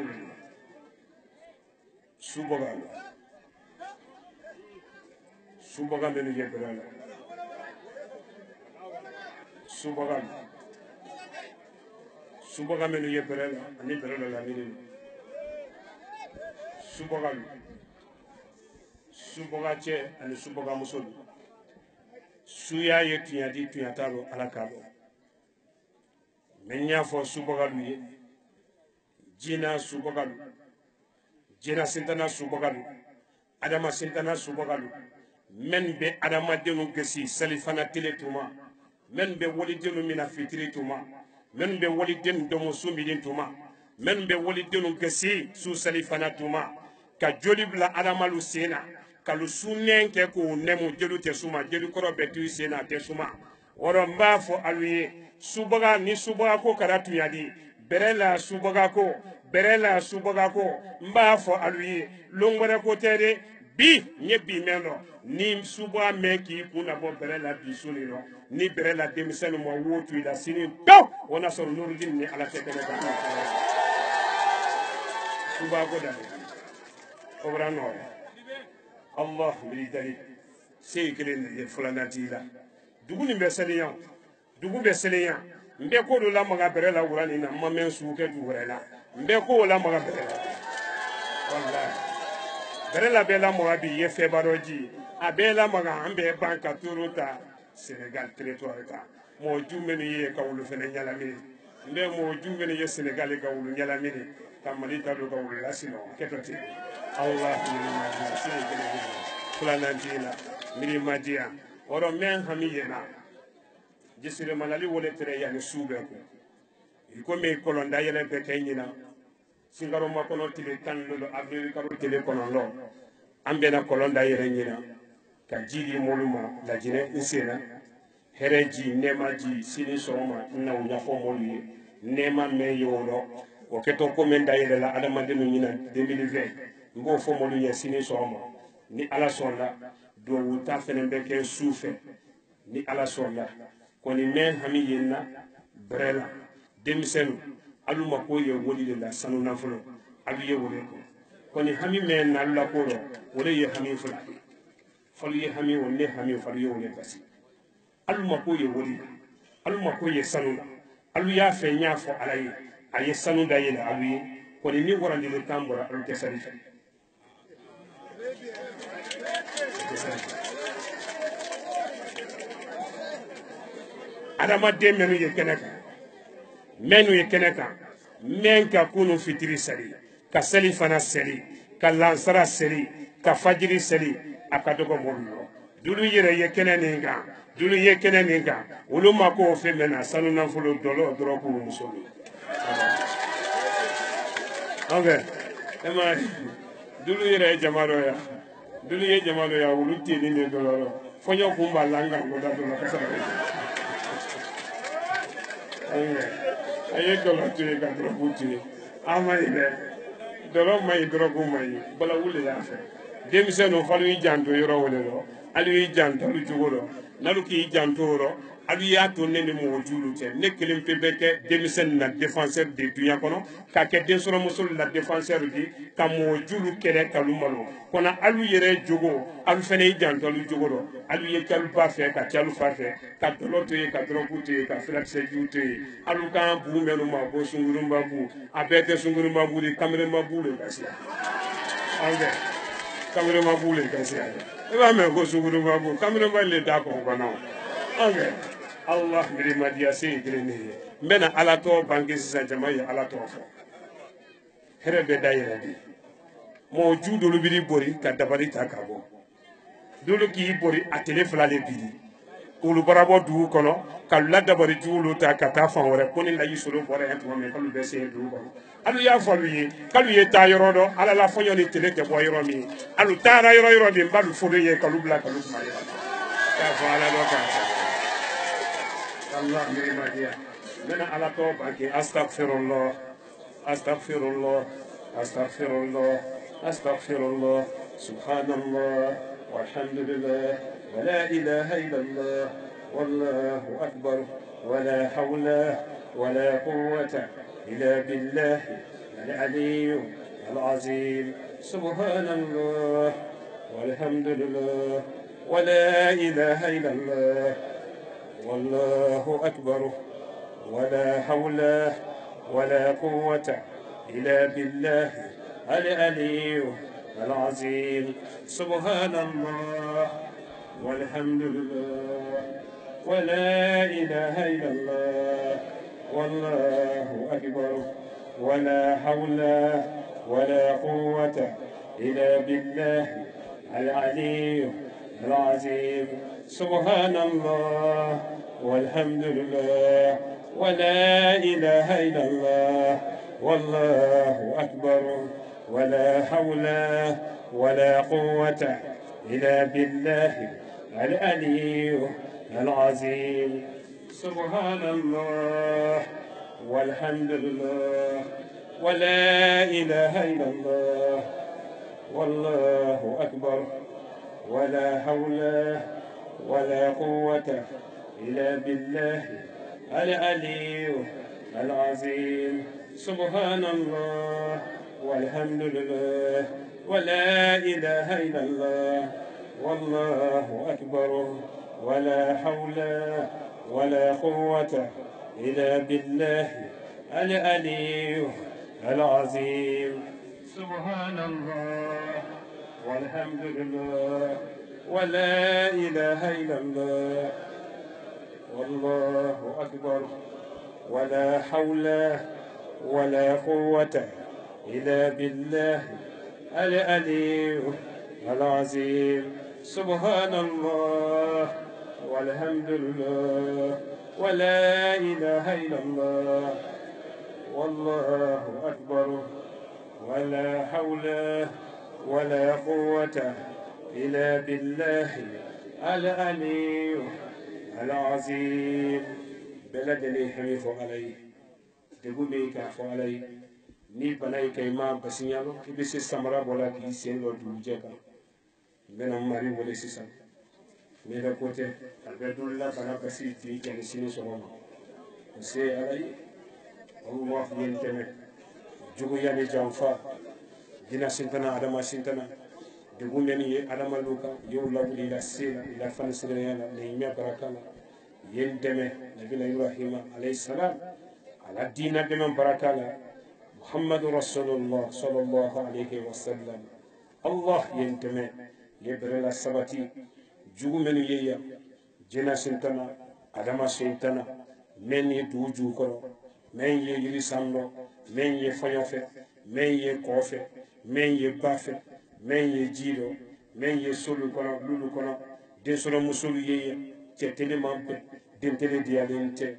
suboga menu ye berela suboga menu ye berela ani berela la mini suboga che ani suboga musolu suya ye tuyatalo alakalo menya fo suboga luye jina suboga lu jina sintana suboga lu adama sintana suboga lu men be adama denu gesi salifana teletuma men be woli denu mina fitiri tuma men be woli denu domo sumidin tuma men be woli denu gesi su salifana tuma ka joli bla adamalu sena kalu sunnen ke ko nemu jelu te suma jelu koro be tu sena te suma woro mba fo aluye subaga ni subaga ko karatu yadi berela subaga ko mba fo aluye longore ko tere bi nye bi meno ni suba meki kuna bo berela bisuni no ni berela demisenu mo wotu ila sini do wona so Nuruddin ni ala tekene ba suba ko da obrano Allah militari sekelen ye fulanatila dugu ni beseliyan mbe ko do la maga berela wurani na mamen suke du wurela mbe ko la maga berela wallahi berela bela mo abi ye febaroji abela maga ambe banka turuta Senegal territoire ka mo jumeni ye kawulu fene nyala mi mbe mo jumeni ye Senegal kawulu nyala mi kamali tado kawulu lasino ketoti Allah fulanantila miri madia oro men hamiyena jisire malali wole tere yani sube ko iko me kolonda yele be kenyina singaro makono tile tanlo avril karo tile kono ambena kolonda yele nyina ka jidi moluma la jine insena hereji nemaji sini soma na unya fo moli nema me yoro o keto ko men da yele la adama de nyina 2020 ngo fo moli ya sini soma ni ala sonda do wuta fenen be ke sufe ni ala sonda koni men hami yenna brela demisenu aluma ko ye woli de la sanu nafulo alu ye wole ko koni hami men na la ko wole ye hami fula falu ye hami wonne hami falu ye wole basi aluma ko ye woli aluma ko ye sanu alu ya fe nya fo alaye aye sanu da ye alu ye koni ni warande le tambora alu tesari fe adama de menu ye keneka men ka kunu fitiri sali ka sali fana sali ka lansara sali ka fajiri sali akadogo molu dulu yere ye kene ninga ulu mako femena sanu na fulo dolo ko musolo ave ema dulu yere jamaro ya ulu tini ne dolo fonyo kumba langa ngoda dolo kasara aye dolo tuye ka dolo tuye amai be dolo mai dolo ko mai bala wule ya fe demise no falu janto yoro wole do alu y'i janto alu jogo rɔ n'alu k'i janto o rɔ alu y'a to ne ni mɔgɔ jugu cɛ ne kelen pe bɛ kɛ denmisɛnnin na défenseur de dunuya kɔnɔ ka kɛ densɔrɔmuso la défenseur di ka mɔgɔ jugu kɛlɛ k'alu malo kɔnɔ alu yɛrɛ jogo alu fɛnɛ y'i janto alu jogo rɔ alu ye k'alu ba fɛ ka k'alu fa fɛ ka dɔlɔ to yen ka dɔrɔgu to yen ka filakisɛ jugu to yen alu kan bugu mɛnu ma ko sungurunba bu a bɛɛ tɛ sungurunba bu de kamerema bu de ka se an fɛ kamerema bu de ka se i b'a mɛn ko sungurunba bu kamerema le t'a kɔn kɔnɔ an fɛ Allah mirimadiya se ye kelen ne ye n bɛna ala tɔgɔ bange sisan jama ye ala tɔgɔ fɔ hɛrɛ bɛ da yɛrɛ de mɔgɔ ju dolu b'i bori ka dabali ta ka bɔ dolu k'i bori a tele fila de biri k'olu bara bɔ dugu kɔnɔ ka ladabali jugu ta ka taa fan wɛrɛ ko ni laji solo bɔra yan tuma min k'olu bɛ se dugu kɔnɔ alu y'a fɔ alu ye k'alu ye taa yɔrɔ dɔn ala la fɔɲɔ ni tele tɛ bɔ yɔrɔ min alu taara yɔrɔ min b'alu fo ye k'alu bila k'alu kuma ye k'a fɔ ala dɔ k'a fɔ Allah mirimadiya mena ala to baki astaghfirullah astaghfirullah astaghfirullah astaghfirullah subhanallah walhamdulillah wa la ilaha illallah wallahu akbar wa la hawla wa la quwwata illa billah al-ali al-azim subhanallah walhamdulillah wa la ilaha illallah والله أكبر ولا حول ولا قوة إلا بالله العلي العظيم سبحان الله والحمد لله ولا إله إلا الله والله أكبر ولا حول ولا قوة إلا بالله العلي العظيم سبحان الله والحمد لله ولا إله إلا الله والله أكبر ولا حول ولا قوة إلا بالله العلي العظيم سبحان الله والحمد لله ولا إله إلا الله والله أكبر ولا حول ولا قوة إلا بالله العلي العظيم سبحان الله والحمد لله ولا إله إلا الله والله أكبر ولا حول ولا قوة إلا بالله العلي العظيم سبحان الله والحمد لله ولا إله إلا الله والله أكبر ولا حول ولا قوة إلا بالله العلي العظيم سبحان الله والحمد لله ولا إله إلا الله والله أكبر ولا حول ولا قوة إلا بالله العلي العظيم بلدني حميف علي تقولي كافو علي ni banayi kay ma basinyalo kibisi samara bola ki sendo dujeka bena mari wole sisan me da kote albedulla bana basi ti ken sini soma se alay Allah yen teme jugu yani jamfa dina sintana adama sintana de gumeni adama luka yow labuli la sila ila fan sirena ne mi barakala yen deme nabila ibrahima alayhi salam ala dina deme barakala محمد رسول الله صلى الله عليه وسلم الله ينتمي يبرل السبتي جو من ييا جنا سنتنا أدما سنتنا من يدو جو كرو من يجري ساملو من يفيوفه من يكوفه من يبافه من يجيرو من يسولو كرو لولو كرو دسولو مسولو ييا تتلي مامبه دنتلي ديالينته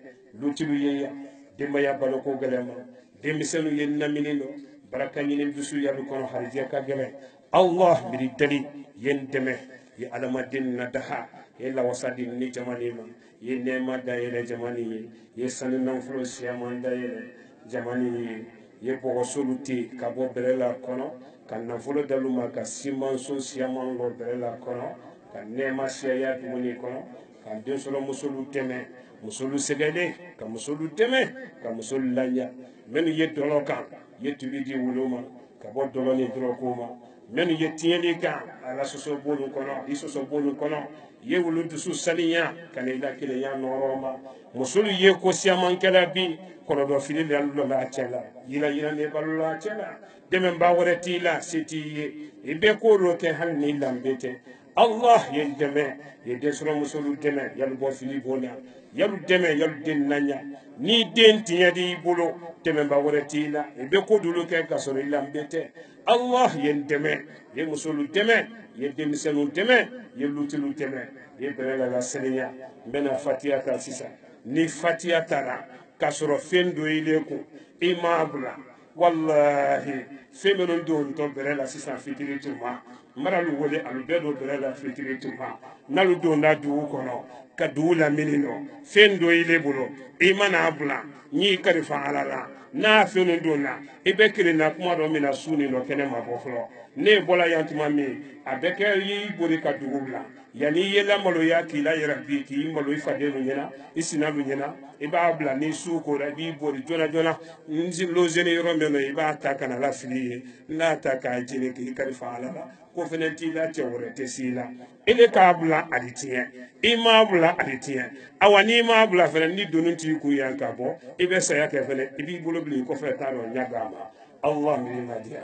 لوتلو ييا دمبيا بالوكو غلما demisenu yen naminindo baraka nyinen dusu yalu kono harje ka gele Allah biri dali yen deme ya alama din na daha yella wasadin ni jamani ma ye nema da yele jamani ye sanin nan flo siaman da yele jamani ye bogo soluti ka bo berela kono kan na flo daluma ka siman so siaman lo berela kono ka nema siya tuguni kono ka den sɔrɔ musolu dɛmɛ musolu sɛgɛlen ka musolu dɛmɛ ka musolu laya minnu ye dɔlɔ kan ye tubi di wolo ma ka bɔ dɔlɔ ni dɔrɔko ma minnu ye tiɲɛli kan ala sɔsɔ bolu kɔnɔ i sɔsɔ bolu kɔnɔ ye wulu dusu saniya ka na i la kelenya nɔrɔ ma musolu ye ko siyamankɛla bi kɔrɔdɔ fili la a cɛ la yira ne balo la a cɛ la dɛmɛba wɛrɛ t'i la se t'i ye i bɛ ko dɔ kɛ hali ni danbe tɛ Allah ye dɛmɛ ye den sɔrɔ musolu dɛmɛ yalu bɔ fili b'o la yalu dɛmɛ yalu den nanya ni den tiɲɛ di i bolo dɛmɛba wɛrɛ t'i la i bɛ ko dolu kɛ ka sɔrɔ i danbe tɛ Allah ye dɛmɛ ye musolu dɛmɛ ye denmisɛnninw dɛmɛ ye lutilu dɛmɛ ye bɛrɛ la sɛnɛya n bɛna fatiya ta sisan ni fatiya taara ka sɔrɔ fɛn dɔ i le kun i m'a bila wallahi fɛn minnu don tɔ bɛrɛ la sisan fitiri tuma maralu wele alu bɛɛ don bɛrɛ la fitiri tuma n'alu donna dugu kɔnɔ ka dugu lamini nɔ fɛn dɔ i le bolo i mana bila n'i kalifa ala la n'a fɛn donna i bɛ kelenna kuma dɔ min na su ni nɔ kɛnɛ ma bɔ fɔlɔ ne bɔra yan tuma min a bɛ kɛ y'i boli ka dugu bila yanni i ye lamaloya k'i la yɛrɛ bi k'i malo i faden ɲɛna i sinalu ɲɛna i b'a bila ni su kora i b'i boli joona joona lozeni yɔrɔ min na i b'a ta kana la fili ye n'a ta k'a jeni k'i kalifa ala la ko fɛnɛ t'i la cɛ wɛrɛ tɛ s'i la i le k'a bila a di tiɲɛ i m'a bila a di tiɲɛ awa n'i m'a bila fɛnɛ ni donni t'i kun yan ka bɔ i bɛ saya kɛ fɛnɛ i b'i bolo bila i kɔfɛ t'a dɔn ɲaga ma Allah min ma diya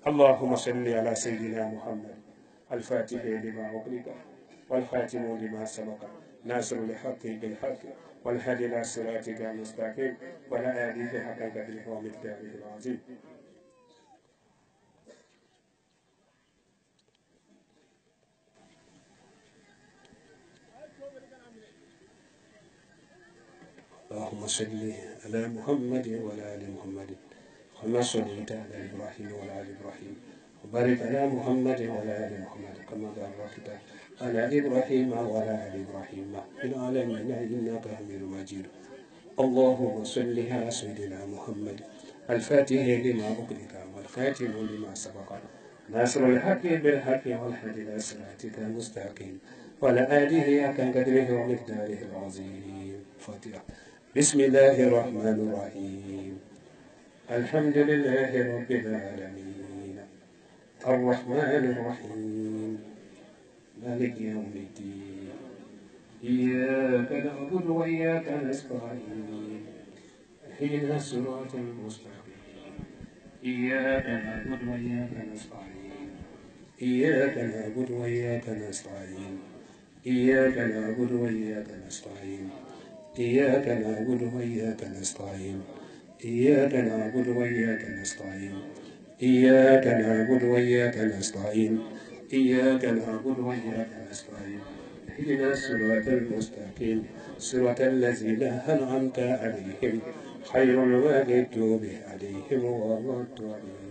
اللهم صل على سيدنا محمد الفاتح لما أغلق والخاتم لما سبق ناصر الحق بالحق والهادي إلى صراطك المستقيم ولا آله حق قدره ومقداره العظيم اللهم صل على محمد وعلى آل محمد كما صليت على إبراهيم وعلى آل إبراهيم وبارك على محمد وعلى آل محمد كما باركت على إبراهيم وعلى آل إبراهيم في العالمين إنك حميد مجيد اللهم صل على سيدنا محمد الفاتح لما أغلق والخاتم لما سبق ناصر الحق بالحق والهادي إلى صراطك المستقيم وعلى آله حق قدره ومقداره العظيم فاتحة بسم الله الرحمن الرحيم الحمد لله رب العالمين الرحمن الرحيم مالك يوم الدين إياك نعبد وإياك نستعين اهدنا الصراط المستقيم إياك نعبد وإياك نستعين إياك نعبد وإياك نستعين إياك نعبد وإياك نستعين إياك نعبد وإياك نستعين إياك نعبد وإياك نستعين إياك نعبد وإياك نستعين إياك نعبد وإياك نستعين اهدنا الصراط المستقيم صراط الذين أنعمت عليهم خير المغضوب عليهم ولا الضالين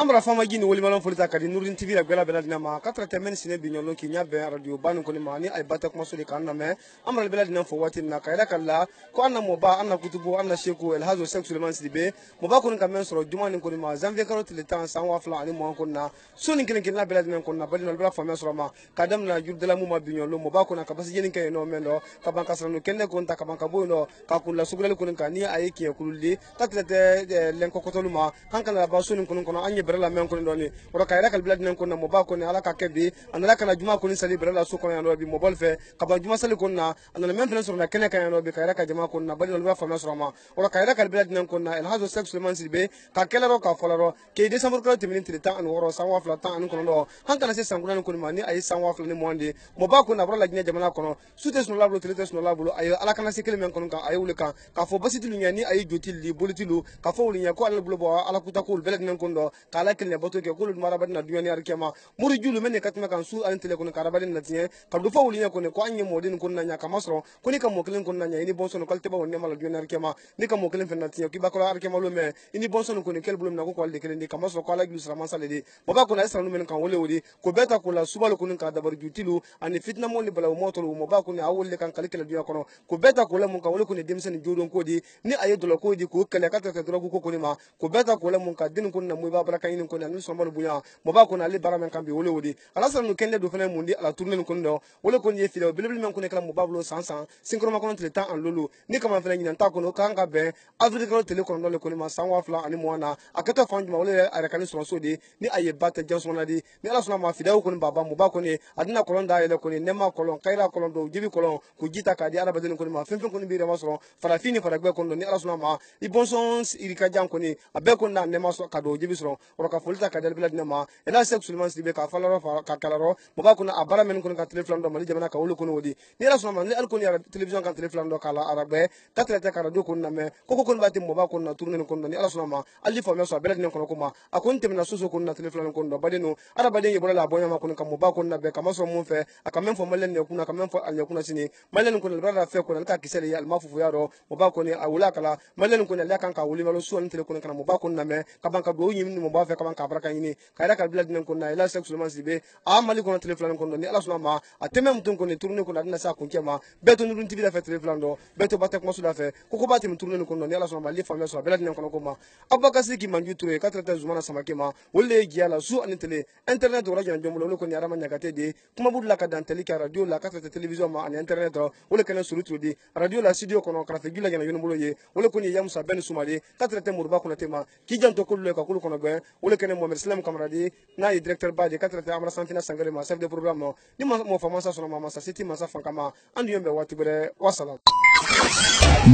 amra fama gini woli malon folita kadi nurin tv la gwela beladina ma 4 men sine binyolo ki nya be radio banu ko ni mani ay bata ko so de kan na me amra beladina fo watin na kayda kala ko anna mo ba anna kutubu anna sheku el hazo sek suleman sidibe mo ba ko ni kamen soro jumani ko ni ma janvier karot le temps san wa fla ani mo ko na soni ken ken na beladina ko na balino bela fama soro ma kadam na jurdela mo ma binyolo mo ba ko na kabasi jeni ken no mendo kaban kasrano ken ne ko ta kaban kabo no ka kun la sugulel ko ni kan ni ay ki kulli tatlete len ko kotoluma hankala ba soni ko no anye la men ko ndoni wala kayra kal bilad nan ko na mo ba ko ne ala ka kebbi anala kana juma ko ni sali bela su ko no bi mo bol fe ka ba juma sali ko na anala men felen sur na kene kan no bi kayra ka jama ko na bali no fa na sur ma wala kayra kal bilad nan ko na el hazo sex suleman silbe ka kelaro ka folaro ke december ko te minute ta an woro san wa fla ta an ko no hankala se sanguna ko ma ni ay san wa fla ni monde mo ba ko na bro la jine jamana ko no sute no lablo tele no lablo ay ala kana se kele men ko ka ay wule ka fo basiti lu nyani ay joti li boliti lu ka fo wuli nya ko ala bulo bo ala kuta ko bilad nan ko ndo kala ala kelen bato ke kulu marabadi na dunya ni arkema muri julu men katma kan su an tele kun karabadi na tiye ka do fa wuli ne kun ko anye modin kun na nya kamasro kuni ka mokelen kun na nya ini bonso no kalte ba wonne mala dunya arkema ni ka mokelen fen na tiye ki ba ko arkema lo me ini bonso no kun kel bulum na ko walde kelen ni kamasro ko ala gilu raman sale de baba kun isra no men kan wole wodi ko beta ko la subal kun ka dabar jutilu ani fitna mo li bala moto mo ba kun awole kan kalikela dunya kono ko beta ko la mun ka wole kun demsen jodon ko di ni aye dolo ko di ko kale kata ka drogu ko kun ma ko beta ko la mun ka din kun na mu ba baraka yin kun na ni sombal bunya mo ba kun ali baramen kan bi wole wodi ala sa no kende do fene mundi ala tourner kun do wole kun ye filo bilbil men kun kala mo ba blo sansan sincroma kon tele temps en lolo ni kama fene nyi ta kun kan ka be afrique ko tele kon do le kun ma sanwa fla ani mo na akata fanjuma wole ara kan so so di ni aye bata janson na di ni ala sona ma fida kun baba mo ba kun adina kolon da ele kun nema kolon kaira kolon do jibi kolon ko jita ka di ara badin kun ma fenfen kun bi re masro fara fini fara gbe kun do ni ala sona ma i bonson iri ka jam kun abe kun na nema so ka do jibi sro ro ka folita ka del bilad nema ela sek sulman sibe ka falaro ka kalaro mo ba kun abara men kun ka telefon do mali jamana ka wolo kun wodi ni ala sona ma ni al kun ya television kan telefon do kala arabe ka trete ka radio kun na me ko kun bati mo ba kun na tourner kun do ni ala sona ma ali fo me so bilad ne kun ko ma akon temna suso kun na telefon kun do badeno ara badin ye bola la bonya ma kun ka mo ba kun na be ka maso mo fe aka men fo malen ne kun ka men fo al ne kun sini malen kun la fe kun ka kisele ya al mafu yaro mo ba kun awula kala malen kun la kan ka wuli malo so tele kun kana mo ba kun na me ka ban ka do yimi mo ba fe ka ban ka baraka yini ka ira ka bilad ne kun na ila sek sulman sibe a mali kun telefon kun do ni ala sona ma ateme mutun kun tourner kun na sa kun kema beto nurun tibi da fe telefon do beto batek mo su da fe ko bati mun tourner kun do ni ala sona ma li fa me so bilad ne kun ko ma abakasi ki manju ture ka trete zumana samakema wolle giala su an tele internet wala jana jomulo lo ko ni arama nyakate de kuma budla ka dan tele ka radio la ka trete television ma an internet wala kana surutro di radio la studio kono ka fe gila jana yono mulo ye wala ko ni yamusa ben sumade ka trete murba kuna tema ki janto ko le ka kulu kono be wala kana mo islam kamaradi na yi directeur baje ka trete amra sanfina sangare ma chef de programme ni mo fama sa sono ma sa city ma sa fankama andu yombe wati bere wassalam.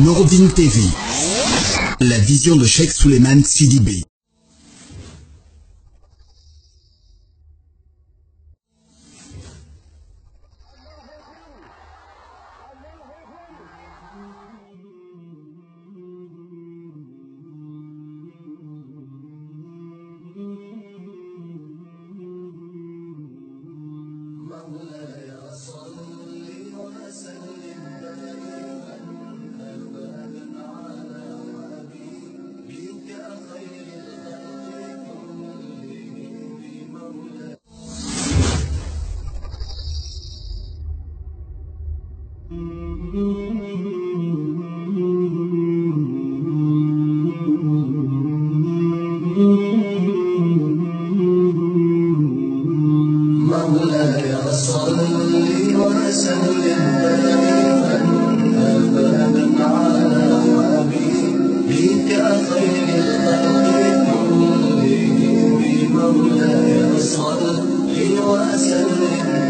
Nouroudine TV, la vision de Cheikh Souleymane Sidibé. مولاي صل وسلم